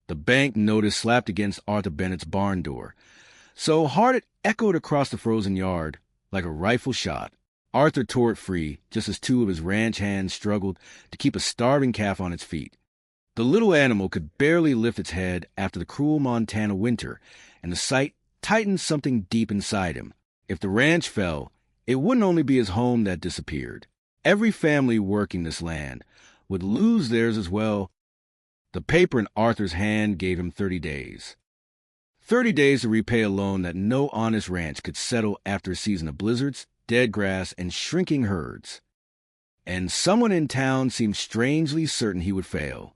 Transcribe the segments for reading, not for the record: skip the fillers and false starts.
The bank notice slapped against Arthur Bennett's barn door, so hard it echoed across the frozen yard like a rifle shot. Arthur tore it free just as two of his ranch hands struggled to keep a starving calf on its feet. The little animal could barely lift its head after the cruel Montana winter, and the sight tightened something deep inside him. If the ranch fell, it wouldn't only be his home that disappeared. Every family working this land would lose theirs as well. The paper in Arthur's hand gave him 30 days. 30 days to repay a loan that no honest ranch could settle after a season of blizzards, dead grass, and shrinking herds. And someone in town seemed strangely certain he would fail.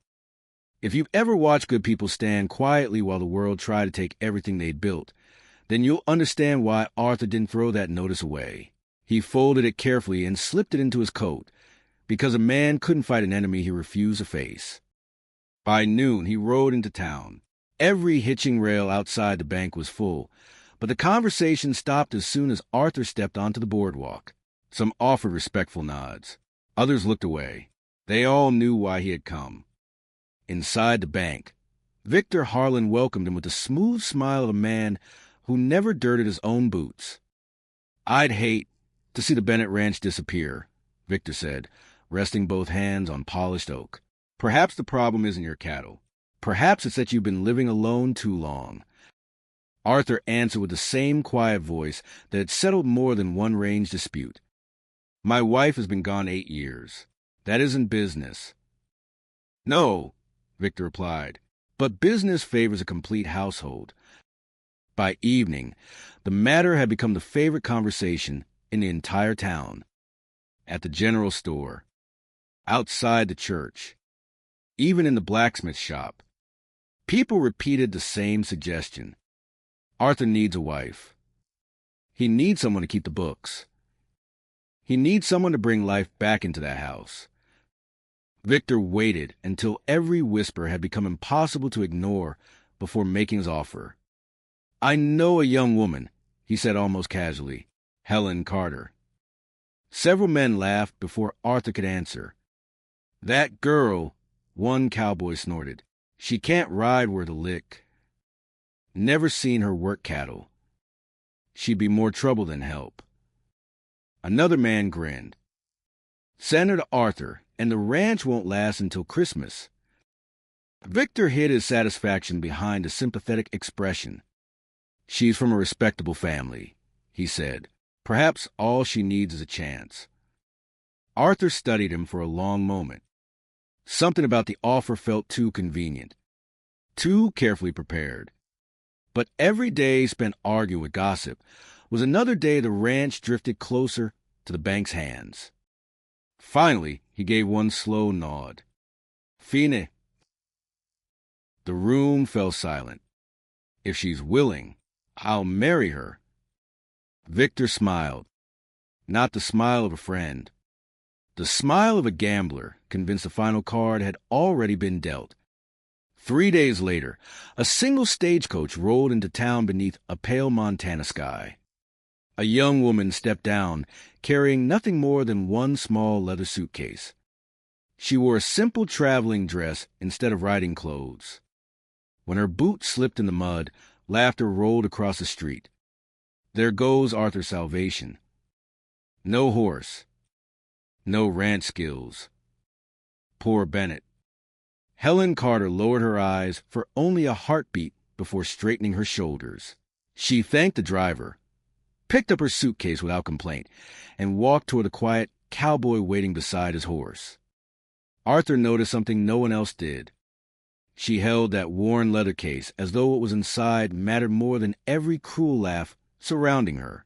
If you've ever watched good people stand quietly while the world tried to take everything they'd built, then you'll understand why Arthur didn't throw that notice away. He folded it carefully and slipped it into his coat, because a man couldn't fight an enemy he refused to face. By noon, he rode into town. Every hitching rail outside the bank was full, but the conversation stopped as soon as Arthur stepped onto the boardwalk. Some offered respectful nods. Others looked away. They all knew why he had come. Inside the bank, Victor Harlan welcomed him with the smooth smile of a man who never dirted his own boots. "I'd hate to see the Bennett ranch disappear," Victor said, resting both hands on polished oak. "Perhaps the problem isn't your cattle. Perhaps it's that you've been living alone too long." Arthur answered with the same quiet voice that had settled more than one range dispute. "My wife has been gone 8 years. That isn't business." "No," Victor replied, "but business favors a complete household." By evening, the matter had become the favorite conversation in the entire town. At the general store, outside the church, even in the blacksmith shop, people repeated the same suggestion. Arthur needs a wife. He needs someone to keep the books. He needs someone to bring life back into that house. Victor waited until every whisper had become impossible to ignore before making his offer. "I know a young woman," he said almost casually, "Helen Carter." Several men laughed before Arthur could answer. "That girl," one cowboy snorted. "She can't ride worth a lick. Never seen her work cattle. She'd be more trouble than help." Another man grinned. "Send her to Arthur, and the ranch won't last until Christmas." Victor hid his satisfaction behind a sympathetic expression. "She's from a respectable family," he said. "Perhaps all she needs is a chance." Arthur studied him for a long moment. Something about the offer felt too convenient, too carefully prepared. But every day spent arguing with gossip was another day the ranch drifted closer to the bank's hands. Finally, he gave one slow nod. "Fine." The room fell silent. "If she's willing, I'll marry her." Victor smiled. Not the smile of a friend. The smile of a gambler, convinced the final card had already been dealt. 3 days later, a single stagecoach rolled into town beneath a pale Montana sky. A young woman stepped down, carrying nothing more than one small leather suitcase. She wore a simple traveling dress instead of riding clothes. When her boot slipped in the mud, laughter rolled across the street. There goes Arthur's salvation. No horse. No ranch skills. Poor Bennett. Helen Carter lowered her eyes for only a heartbeat before straightening her shoulders. She thanked the driver, picked up her suitcase without complaint, and walked toward the quiet cowboy waiting beside his horse. Arthur noticed something no one else did. She held that worn leather case as though what was inside mattered more than every cruel laugh surrounding her.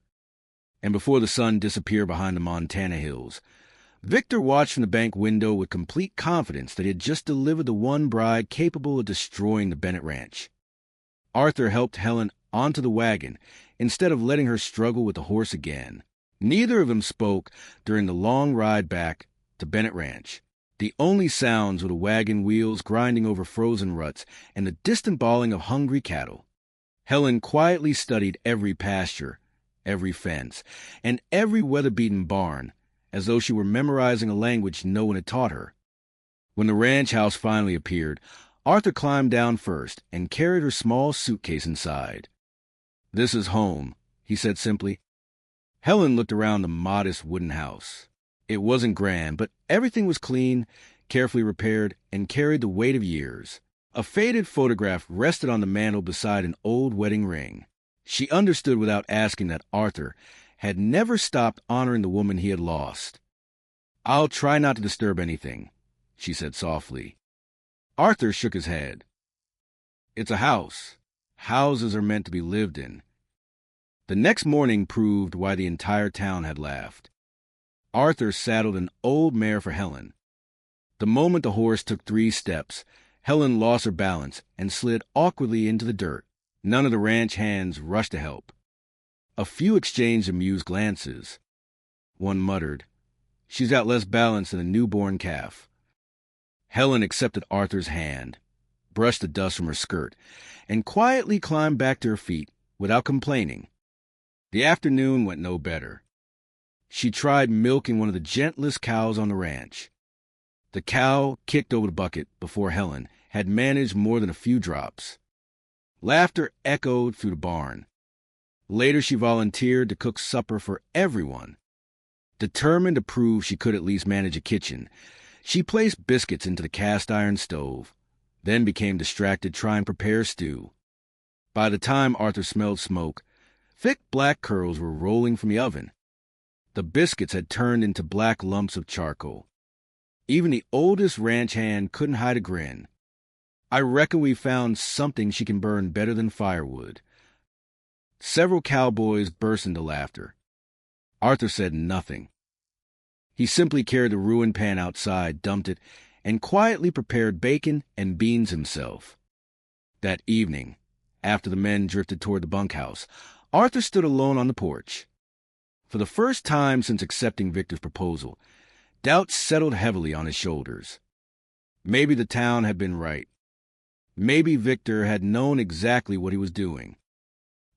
And before the sun disappeared behind the Montana hills, Victor watched from the bank window with complete confidence that he had just delivered the one bride capable of destroying the Bennett ranch. Arthur helped Helen onto the wagon instead of letting her struggle with the horse again. Neither of them spoke during the long ride back to Bennett ranch. The only sounds were the wagon wheels grinding over frozen ruts and the distant bawling of hungry cattle. Helen quietly studied every pasture, every fence, and every weather-beaten barn, as though she were memorizing a language no one had taught her. When the ranch house finally appeared, Arthur climbed down first and carried her small suitcase inside. "This is home," he said simply. Helen looked around the modest wooden house. It wasn't grand, but everything was clean, carefully repaired, and carried the weight of years. A faded photograph rested on the mantel beside an old wedding ring. She understood without asking that Arthur had never stopped honoring the woman he had lost. "I'll try not to disturb anything," she said softly. Arthur shook his head. "It's a house. Houses are meant to be lived in." The next morning proved why the entire town had laughed. Arthur saddled an old mare for Helen. The moment the horse took 3 steps, Helen lost her balance and slid awkwardly into the dirt. None of the ranch hands rushed to help. A few exchanged amused glances. One muttered, "She's got less balance than a newborn calf." Helen accepted Arthur's hand, brushed the dust from her skirt, and quietly climbed back to her feet without complaining. The afternoon went no better. She tried milking one of the gentlest cows on the ranch. The cow kicked over the bucket before Helen had managed more than a few drops. Laughter echoed through the barn. Later she volunteered to cook supper for everyone. Determined to prove she could at least manage a kitchen, she placed biscuits into the cast-iron stove, then became distracted trying to prepare stew. By the time Arthur smelled smoke, thick black curls were rolling from the oven. The biscuits had turned into black lumps of charcoal. Even the oldest ranch hand couldn't hide a grin. "I reckon we found something she can burn better than firewood." Several cowboys burst into laughter. Arthur said nothing. He simply carried the ruined pan outside, dumped it, and quietly prepared bacon and beans himself. That evening, after the men drifted toward the bunkhouse, Arthur stood alone on the porch. For the first time since accepting Victor's proposal, doubt settled heavily on his shoulders. Maybe the town had been right. Maybe Victor had known exactly what he was doing.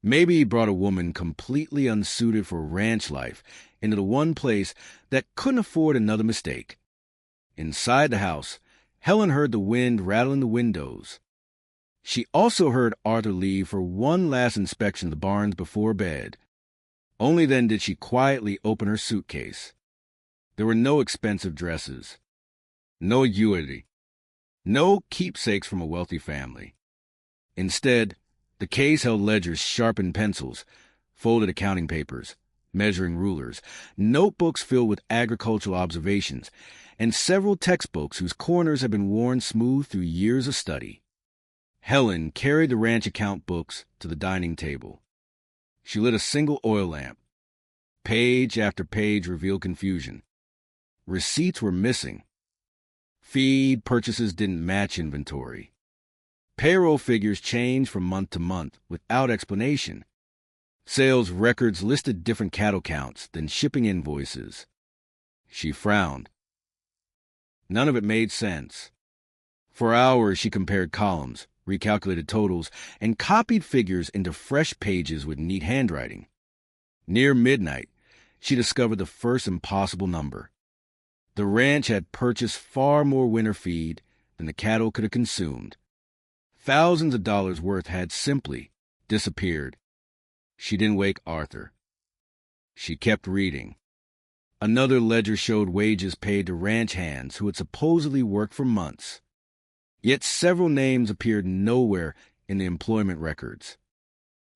Maybe he brought a woman completely unsuited for ranch life into the one place that couldn't afford another mistake. Inside the house, Helen heard the wind rattle in the windows. She also heard Arthur leave for one last inspection of the barns before bed. Only then did she quietly open her suitcase. There were no expensive dresses, no annuity, no keepsakes from a wealthy family. Instead, the case held ledgers, sharpened pencils, folded accounting papers, measuring rulers, notebooks filled with agricultural observations, and several textbooks whose corners had been worn smooth through years of study. Helen carried the ranch account books to the dining table. She lit a single oil lamp. Page after page revealed confusion. Receipts were missing. Feed purchases didn't match inventory. Payroll figures changed from month to month without explanation. Sales records listed different cattle counts than shipping invoices. She frowned. None of it made sense. For hours she compared columns, recalculated totals, and copied figures into fresh pages with neat handwriting. Near midnight, she discovered the first impossible number. The ranch had purchased far more winter feed than the cattle could have consumed. Thousands of dollars worth had simply disappeared. She didn't wake Arthur. She kept reading. Another ledger showed wages paid to ranch hands who had supposedly worked for months. Yet several names appeared nowhere in the employment records.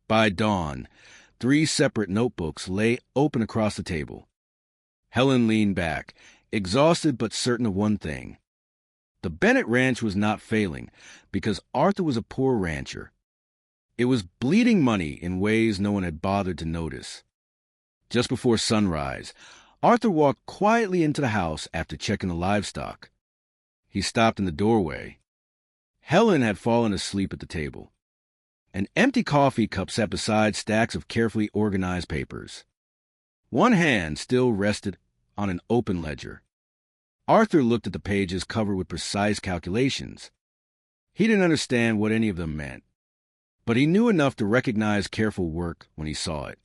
By dawn, 3 separate notebooks lay open across the table. Helen leaned back, exhausted but certain of one thing. The Bennett ranch was not failing because Arthur was a poor rancher. It was bleeding money in ways no one had bothered to notice. Just before sunrise, Arthur walked quietly into the house after checking the livestock. He stopped in the doorway. Helen had fallen asleep at the table. An empty coffee cup sat beside stacks of carefully organized papers. One hand still rested on an open ledger. Arthur looked at the pages covered with precise calculations. He didn't understand what any of them meant, but he knew enough to recognize careful work when he saw it.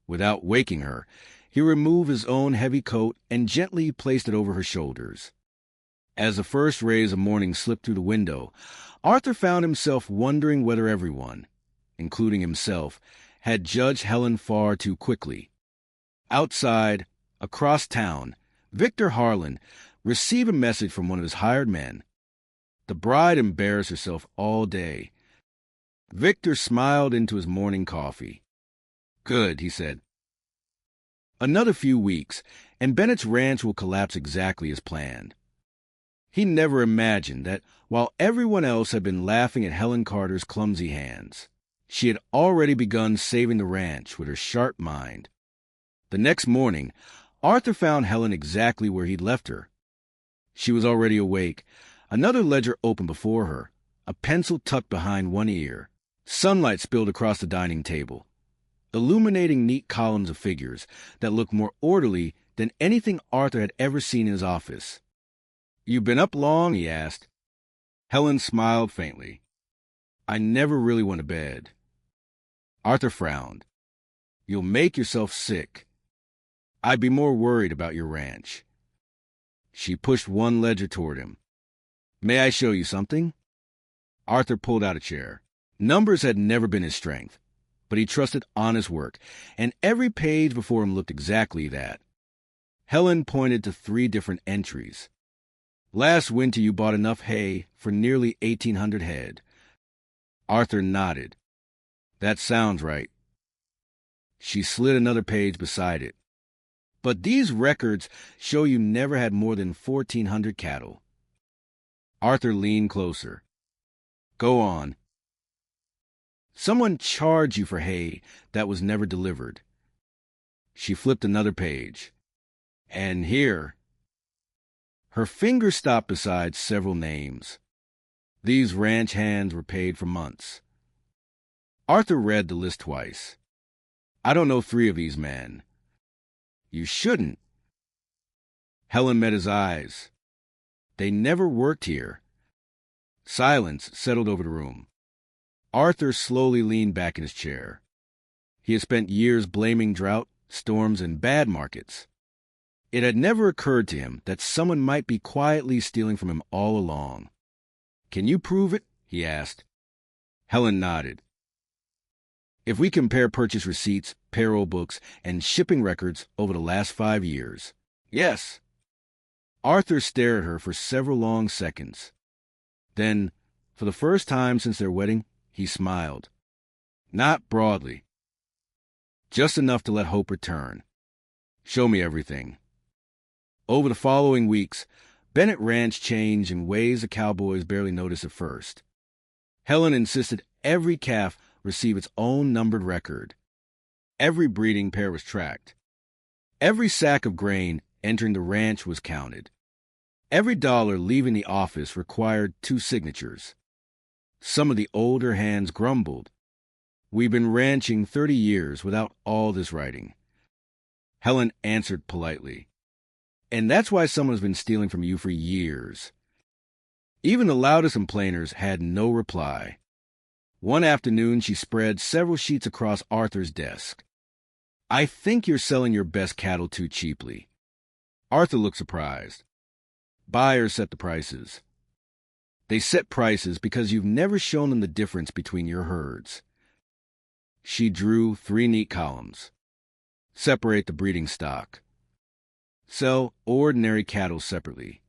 Without waking her, he removed his own heavy coat and gently placed it over her shoulders. As the first rays of morning slipped through the window, Arthur found himself wondering whether everyone, including himself, had judged Helen far too quickly. Outside, across town, Victor Harlan received a message from one of his hired men. The bride embarrassed herself all day. Victor smiled into his morning coffee. "Good," he said. "Another few weeks, and Bennett's ranch will collapse exactly as planned." He never imagined that while everyone else had been laughing at Helen Carter's clumsy hands, she had already begun saving the ranch with her sharp mind. The next morning, Arthur found Helen exactly where he'd left her. She was already awake, another ledger open before her, a pencil tucked behind one ear. Sunlight spilled across the dining table, illuminating neat columns of figures that looked more orderly than anything Arthur had ever seen in his office. "You been up long?" he asked. Helen smiled faintly. "I never really went to bed." Arthur frowned. "You'll make yourself sick. I'd be more worried about your ranch." She pushed one ledger toward him. "May I show you something?" Arthur pulled out a chair. Numbers had never been his strength, but he trusted honest work, and every page before him looked exactly that. Helen pointed to 3 different entries. "Last winter you bought enough hay for nearly 1,800 head. Arthur nodded. "That sounds right." She slid another page beside it. "But these records show you never had more than 1,400 cattle." Arthur leaned closer. "Go on." "Someone charged you for hay that was never delivered." She flipped another page. "And here." Her finger stopped beside several names. These ranch hands were paid for months. Arthur read the list twice. "I don't know 3 of these men." "You shouldn't." Helen met his eyes. "They never worked here." Silence settled over the room. Arthur slowly leaned back in his chair. He had spent years blaming drought, storms, and bad markets. It had never occurred to him that someone might be quietly stealing from him all along. "Can you prove it?" he asked. Helen nodded. "If we compare purchase receipts, payroll books, and shipping records over the last 5 years. "Yes." Arthur stared at her for several long seconds. Then, for the first time since their wedding, he smiled. Not broadly. Just enough to let hope return. "Show me everything." Over the following weeks, Bennett Ranch changed in ways the Cowboys barely noticed at first. Helen insisted every calf receive its own numbered record. Every breeding pair was tracked. Every sack of grain entering the ranch was counted. Every dollar leaving the office required 2 signatures. Some of the older hands grumbled. "We've been ranching 30 years without all this writing." Helen answered politely. "And that's why someone's been stealing from you for years." Even the loudest complainers had no reply. One afternoon, she spread several sheets across Arthur's desk. "I think you're selling your best cattle too cheaply." Arthur looked surprised. "Buyers set the prices." "They set prices because you've never shown them the difference between your herds." She drew 3 neat columns. "Separate the breeding stock. Sell ordinary cattle separately.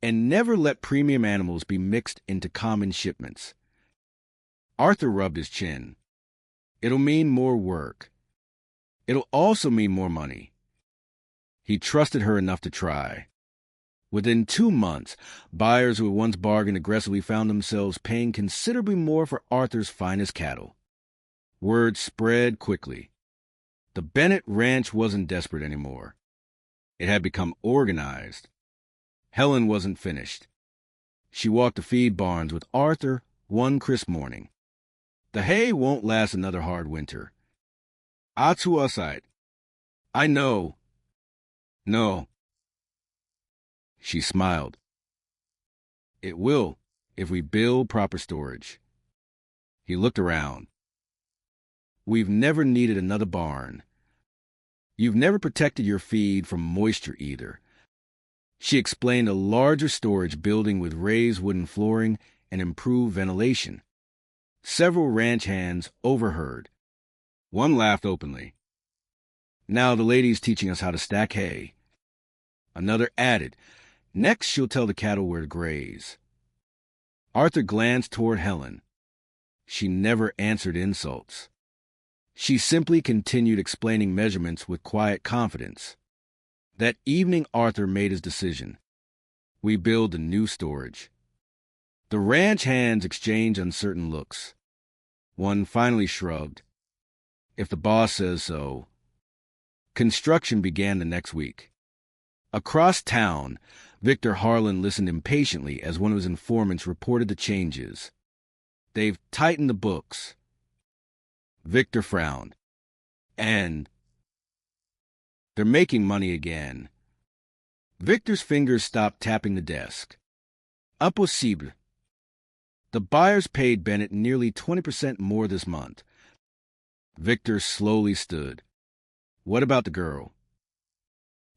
And never let premium animals be mixed into common shipments." Arthur rubbed his chin. "It'll mean more work. It'll also mean more money." He trusted her enough to try. Within 2 months, buyers who had once bargained aggressively found themselves paying considerably more for Arthur's finest cattle. Word spread quickly. The Bennett Ranch wasn't desperate anymore. It had become organized. Helen wasn't finished. She walked the feed barns with Arthur one crisp morning. "The hay won't last another hard winter." "Atsuasite." "I know." "No." She smiled. "It will, if we build proper storage." He looked around. "We've never needed another barn. You've never protected your feed from moisture either. She explained a larger storage building with raised wooden flooring and improved ventilation. Several ranch hands overheard. One laughed openly. "Now the lady's teaching us how to stack hay." Another added, "Next she'll tell the cattle where to graze." Arthur glanced toward Helen. She never answered insults. She simply continued explaining measurements with quiet confidence. That evening, Arthur made his decision. We build a new storage. The ranch hands exchanged uncertain looks. One finally shrugged. "If the boss says so." Construction began the next week. Across town, Victor Harlan listened impatiently as one of his informants reported the changes. "They've tightened the books." Victor frowned. "And they're making money again." Victor's fingers stopped tapping the desk. "Impossible." The buyers paid Bennett nearly 20% more this month. Victor slowly stood. "What about the girl?"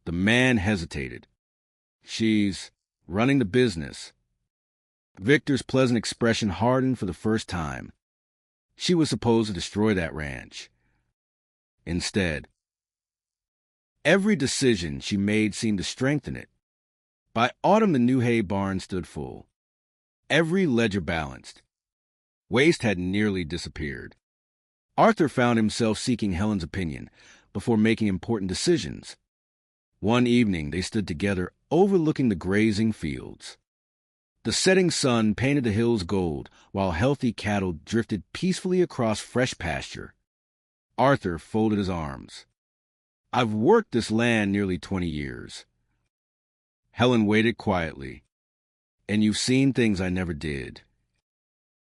The man hesitated. "She's running the business." Victor's pleasant expression hardened for the first time. She was supposed to destroy that ranch. Instead, every decision she made seemed to strengthen it. By autumn, the new hay barn stood full. Every ledger balanced. Waste had nearly disappeared. Arthur found himself seeking Helen's opinion before making important decisions. One evening, they stood together overlooking the grazing fields. The setting sun painted the hills gold, while healthy cattle drifted peacefully across fresh pasture. Arthur folded his arms. "I've worked this land nearly 20 years. Helen waited quietly. "And you've seen things I never did."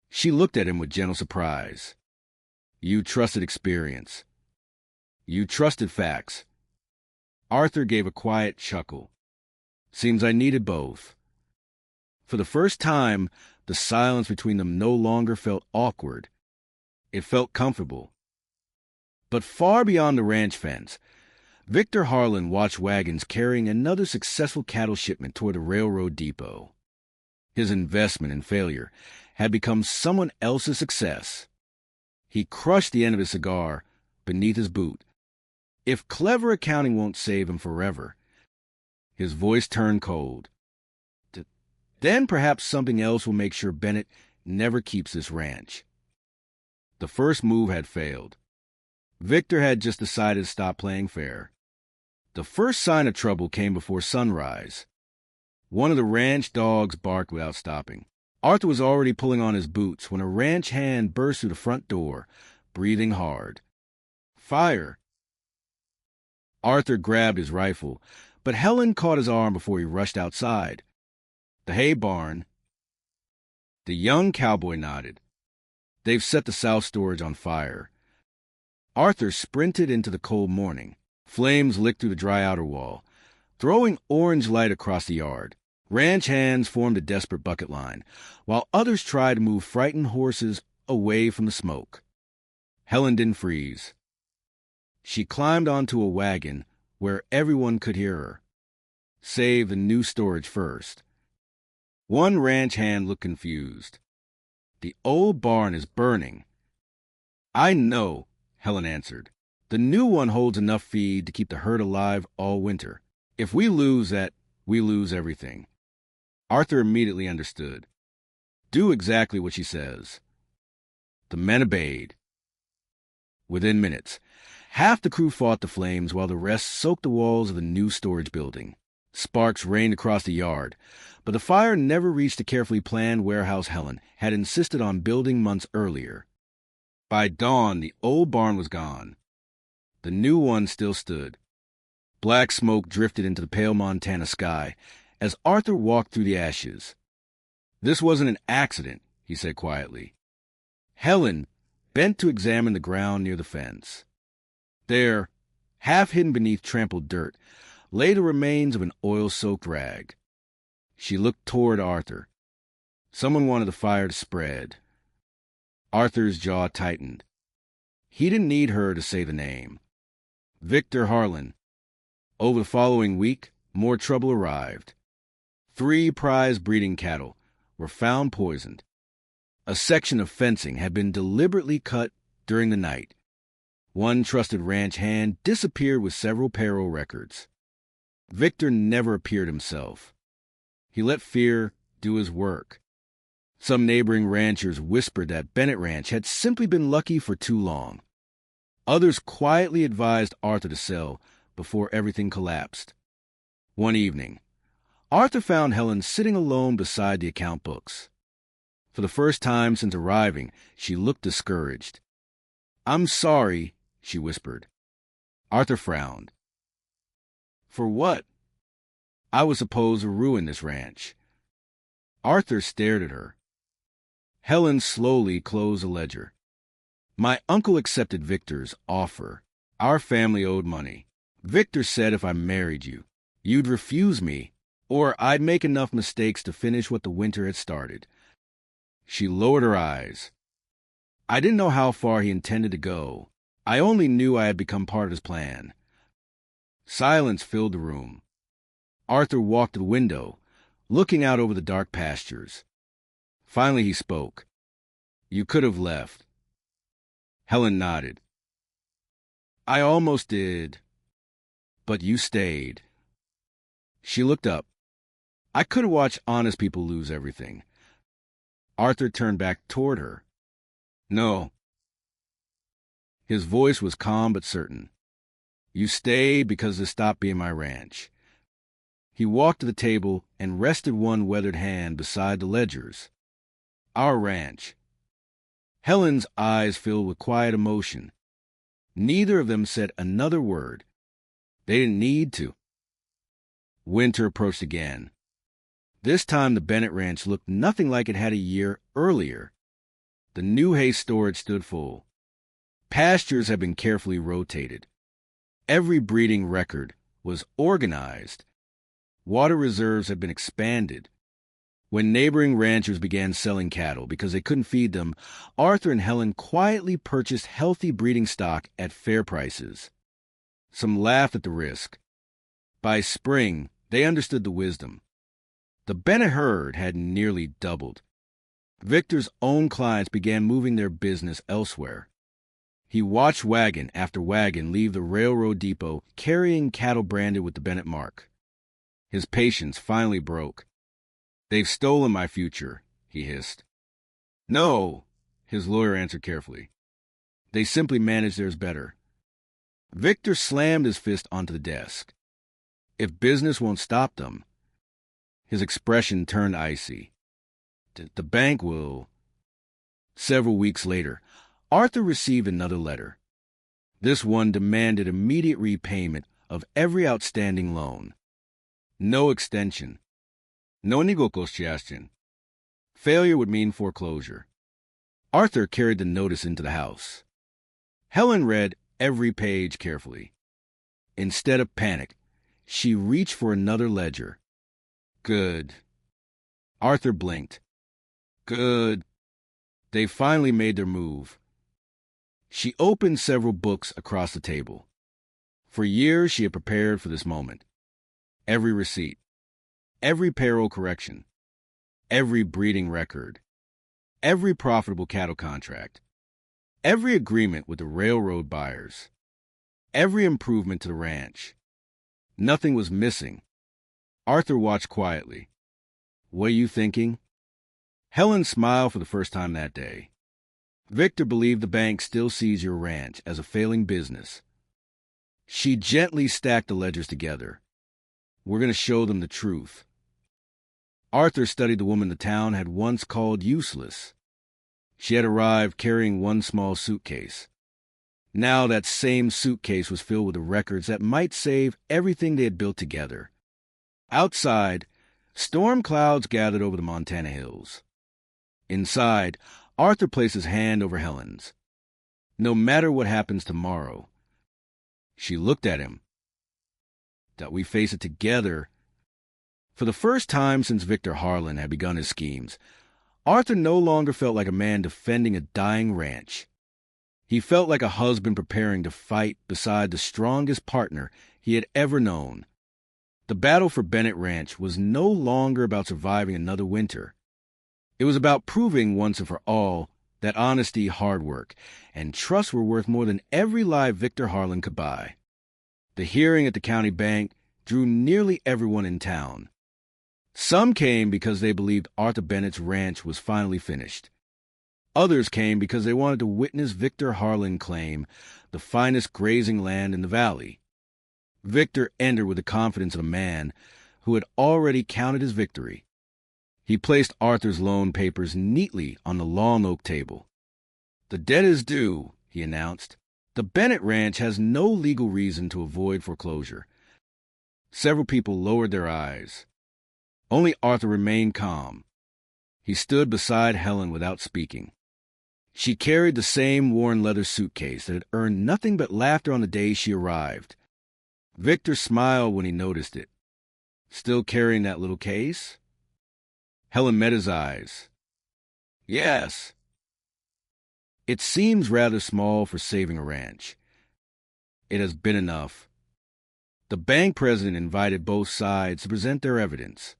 She looked at him with gentle surprise. "You trusted experience. You trusted facts." Arthur gave a quiet chuckle. "Seems I needed both." For the first time, the silence between them no longer felt awkward. It felt comfortable. But far beyond the ranch fence, Victor Harlan watched wagons carrying another successful cattle shipment toward the railroad depot. His investment and failure had become someone else's success. He crushed the end of his cigar beneath his boot. If clever accounting won't save him forever, his voice turned cold, then perhaps something else will make sure Bennett never keeps this ranch. The first move had failed. Victor had just decided to stop playing fair. The first sign of trouble came before sunrise. One of the ranch dogs barked without stopping. Arthur was already pulling on his boots when a ranch hand burst through the front door, breathing hard. "Fire!" Arthur grabbed his rifle, but Helen caught his arm before he rushed outside. "The hay barn." The young cowboy nodded. "They've set the south storage on fire." Arthur sprinted into the cold morning. Flames licked through the dry outer wall, throwing orange light across the yard. Ranch hands formed a desperate bucket line, while others tried to move frightened horses away from the smoke. Helen didn't freeze. She climbed onto a wagon where everyone could hear her. Save the new storage first. One ranch hand looked confused. "The old barn is burning." "I know," Helen answered. "The new one holds enough feed to keep the herd alive all winter. If we lose that, we lose everything." Arthur immediately understood. "Do exactly what she says." The men obeyed. Within minutes, half the crew fought the flames while the rest soaked the walls of the new storage building. Sparks rained across the yard, but the fire never reached the carefully planned warehouse Helen had insisted on building months earlier. By dawn, the old barn was gone. The new one still stood. Black smoke drifted into the pale Montana sky as Arthur walked through the ashes. "This wasn't an accident," he said quietly. Helen bent to examine the ground near the fence. There, half hidden beneath trampled dirt, lay the remains of an oil-soaked rag. She looked toward Arthur. Someone wanted the fire to spread. Arthur's jaw tightened. He didn't need her to say the name. Victor Harlan. Over the following week, more trouble arrived. 3 prize breeding cattle were found poisoned. A section of fencing had been deliberately cut during the night. One trusted ranch hand disappeared with several payroll records. Victor never appeared himself. He let fear do his work. Some neighboring ranchers whispered that Bennett Ranch had simply been lucky for too long. Others quietly advised Arthur to sell before everything collapsed. One evening, Arthur found Helen sitting alone beside the account books. For the first time since arriving, she looked discouraged. "I'm sorry," she whispered. Arthur frowned. "For what?" "I was supposed to ruin this ranch." Arthur stared at her. Helen slowly closed the ledger. "My uncle accepted Victor's offer. Our family owed money. Victor said if I married you, you'd refuse me, or I'd make enough mistakes to finish what the winter had started." She lowered her eyes. "I didn't know how far he intended to go. I only knew I had become part of his plan." Silence filled the room. Arthur walked to the window, looking out over the dark pastures. Finally he spoke. "You could have left." Helen nodded. "I almost did, but you stayed." She looked up. "I could have watched honest people lose everything." Arthur turned back toward her. "No." His voice was calm but certain. "You stayed because it stopped being my ranch." He walked to the table and rested one weathered hand beside the ledgers. "Our ranch." Helen's eyes filled with quiet emotion. Neither of them said another word. They didn't need to. Winter approached again. This time the Bennett Ranch looked nothing like it had a year earlier. The new hay storage stood full. Pastures had been carefully rotated. Every breeding record was organized. Water reserves had been expanded. When neighboring ranchers began selling cattle because they couldn't feed them, Arthur and Helen quietly purchased healthy breeding stock at fair prices. Some laughed at the risk. By spring, they understood the wisdom. The Bennett herd had nearly doubled. Victor's own clients began moving their business elsewhere. He watched wagon after wagon leave the railroad depot carrying cattle branded with the Bennett mark. His patience finally broke. "They've stolen my future," he hissed. "No," his lawyer answered carefully. "They simply manage theirs better." Victor slammed his fist onto the desk. "If business won't stop them." His expression turned icy. "The bank will." Several weeks later, Arthur received another letter. This one demanded immediate repayment of every outstanding loan. No extension. No negociation. Failure would mean foreclosure. Arthur carried the notice into the house. Helen read every page carefully. Instead of panic, she reached for another ledger. Good. Arthur blinked. Good. They finally made their move. She opened several books across the table. For years she had prepared for this moment. Every receipt, every payroll correction, every breeding record, every profitable cattle contract, every agreement with the railroad buyers, every improvement to the ranch. Nothing was missing. Arthur watched quietly. "What are you thinking?" Helen smiled for the first time that day. Victor believed the bank still sees your ranch as a failing business. She gently stacked the ledgers together. "We're going to show them the truth." Arthur studied the woman the town had once called useless. She had arrived carrying one small suitcase. Now that same suitcase was filled with the records that might save everything they had built together. Outside, storm clouds gathered over the Montana hills. Inside, Arthur placed his hand over Helen's. "No matter what happens tomorrow." She looked at him. "That we face it together." For the first time since Victor Harlan had begun his schemes, Arthur no longer felt like a man defending a dying ranch. He felt like a husband preparing to fight beside the strongest partner he had ever known. The battle for Bennett Ranch was no longer about surviving another winter. It was about proving once and for all that honesty, hard work, and trust were worth more than every lie Victor Harlan could buy. The hearing at the county bank drew nearly everyone in town. Some came because they believed Arthur Bennett's ranch was finally finished. Others came because they wanted to witness Victor Harlan claim the finest grazing land in the valley. Victor entered with the confidence of a man who had already counted his victory. He placed Arthur's loan papers neatly on the long oak table. "The debt is due," he announced. "The Bennett Ranch has no legal reason to avoid foreclosure." Several people lowered their eyes. Only Arthur remained calm. He stood beside Helen without speaking. She carried the same worn leather suitcase that had earned nothing but laughter on the day she arrived. Victor smiled when he noticed it. "Still carrying that little case?" Helen met his eyes. "Yes." "It seems rather small for saving a ranch." "It has been enough." The bank president invited both sides to present their evidence.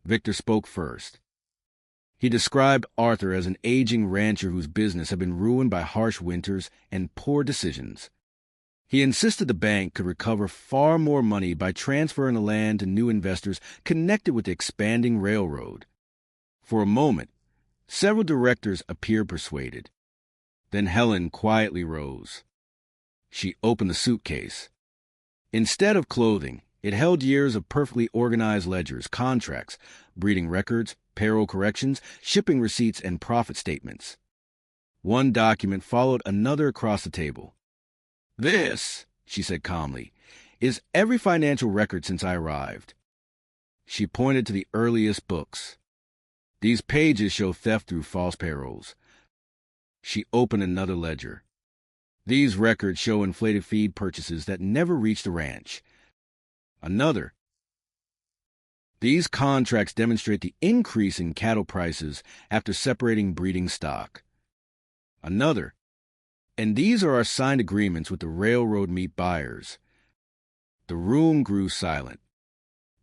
Victor spoke first. He described Arthur as an aging rancher whose business had been ruined by harsh winters and poor decisions. He insisted the bank could recover far more money by transferring the land to new investors connected with the expanding railroad. For a moment, several directors appeared persuaded. Then Helen quietly rose. She opened the suitcase. Instead of clothing, it held years of perfectly organized ledgers, contracts, breeding records, payroll corrections, shipping receipts, and profit statements. One document followed another across the table. "This," she said calmly, "is every financial record since I arrived." She pointed to the earliest books. "These pages show theft through false payrolls." She opened another ledger. "These records show inflated feed purchases that never reached the ranch." Another. "These contracts demonstrate the increase in cattle prices after separating breeding stock." Another. "And these are our signed agreements with the railroad meat buyers." The room grew silent.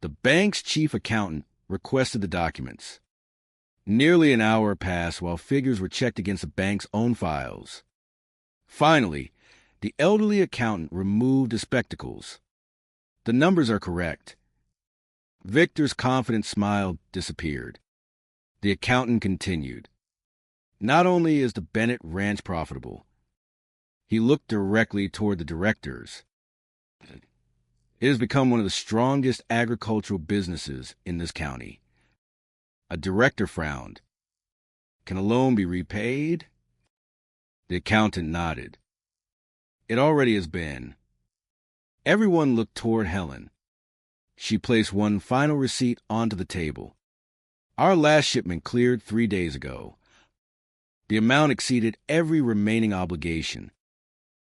The bank's chief accountant requested the documents. Nearly an hour passed while figures were checked against the bank's own files. Finally, the elderly accountant removed the spectacles. "The numbers are correct." Victor's confident smile disappeared. The accountant continued. "Not only is the Bennett Ranch profitable," he looked directly toward the directors, "it has become one of the strongest agricultural businesses in this county." A director frowned. "Can a loan be repaid?" The accountant nodded. "It already has been." Everyone looked toward Helen. She placed one final receipt onto the table. "Our last shipment cleared 3 days ago." The amount exceeded every remaining obligation.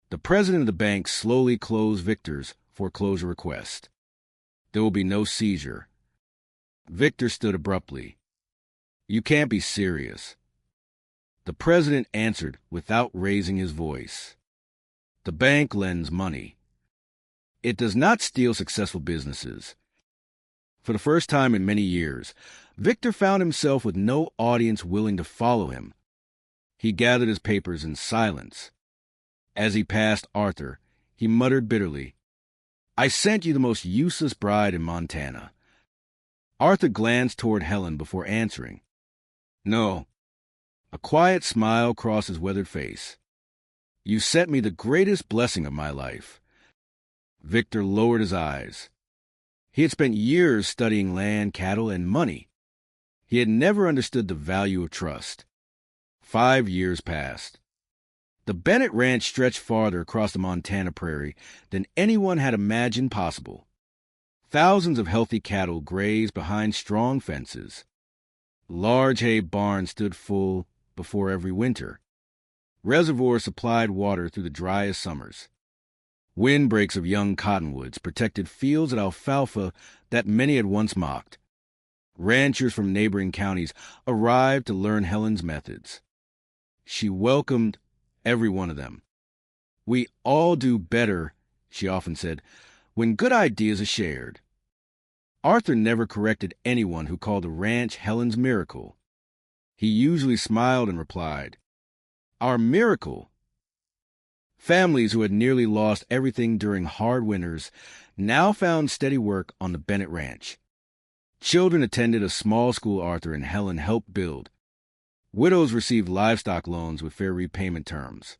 The president of the bank slowly closed Victor's foreclosure request. "There will be no seizure." Victor stood abruptly. "You can't be serious." The president answered without raising his voice. "The bank lends money. It does not steal successful businesses." For the first time in many years, Victor found himself with no audience willing to follow him. He gathered his papers in silence. As he passed Arthur, he muttered bitterly, "I sent you the most useless bride in Montana." Arthur glanced toward Helen before answering. "No." A quiet smile crossed his weathered face. "You sent me the greatest blessing of my life." Victor lowered his eyes. He had spent years studying land, cattle, and money. He had never understood the value of trust. 5 years passed. The Bennett Ranch stretched farther across the Montana prairie than anyone had imagined possible. Thousands of healthy cattle grazed behind strong fences. Large hay barns stood full before every winter. Reservoirs supplied water through the driest summers. Windbreaks of young cottonwoods protected fields of alfalfa that many had once mocked. Ranchers from neighboring counties arrived to learn Helen's methods. She welcomed every one of them. "We all do better," she often said, "when good ideas are shared." Arthur never corrected anyone who called the ranch Helen's miracle. He usually smiled and replied, "Our miracle." Families who had nearly lost everything during hard winters now found steady work on the Bennett ranch. Children attended a small school Arthur and Helen helped build. Widows received livestock loans with fair repayment terms.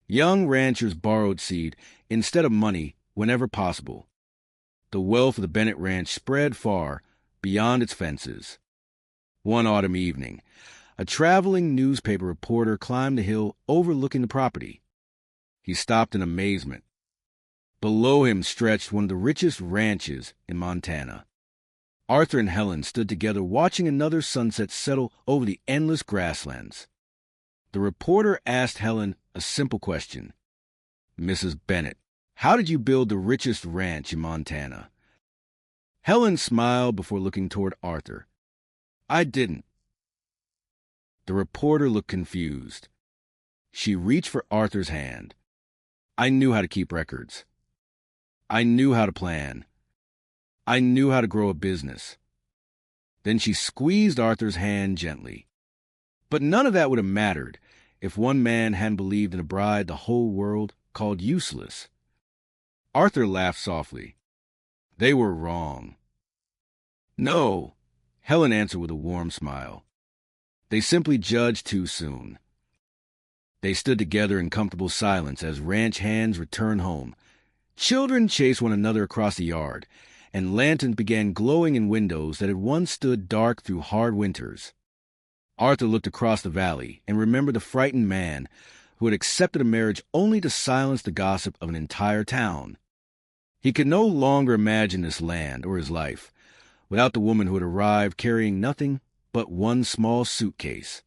Young ranchers borrowed seed instead of money whenever possible. The wealth of the Bennett ranch spread far beyond its fences. One autumn evening, a traveling newspaper reporter climbed the hill overlooking the property. He stopped in amazement. Below him stretched one of the richest ranches in Montana. Arthur and Helen stood together watching another sunset settle over the endless grasslands. The reporter asked Helen a simple question. "Mrs. Bennett, how did you build the richest ranch in Montana?" Helen smiled before looking toward Arthur. "I didn't." The reporter looked confused. She reached for Arthur's hand. "I knew how to keep records. I knew how to plan. I knew how to grow a business." Then she squeezed Arthur's hand gently. But none of that would have mattered if one man hadn't believed in a bride the whole world called useless. Arthur laughed softly. "They were wrong." "No," Helen answered with a warm smile. "They simply judged too soon." They stood together in comfortable silence as ranch hands returned home. Children chased one another across the yard, and lanterns began glowing in windows that had once stood dark through hard winters. Arthur looked across the valley and remembered the frightened man who had accepted a marriage only to silence the gossip of an entire town. He could no longer imagine this land or his life without the woman who had arrived carrying nothing but one small suitcase.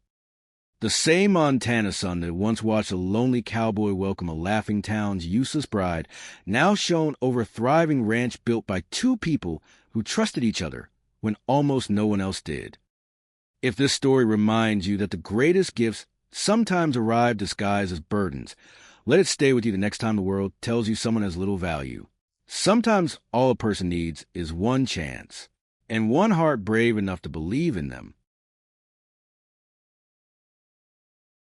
The same Montana sun that once watched a lonely cowboy welcome a laughing town's useless bride now shone over a thriving ranch built by two people who trusted each other when almost no one else did. If this story reminds you that the greatest gifts sometimes arrive disguised as burdens, let it stay with you the next time the world tells you someone has little value. Sometimes all a person needs is one chance, and one heart brave enough to believe in them.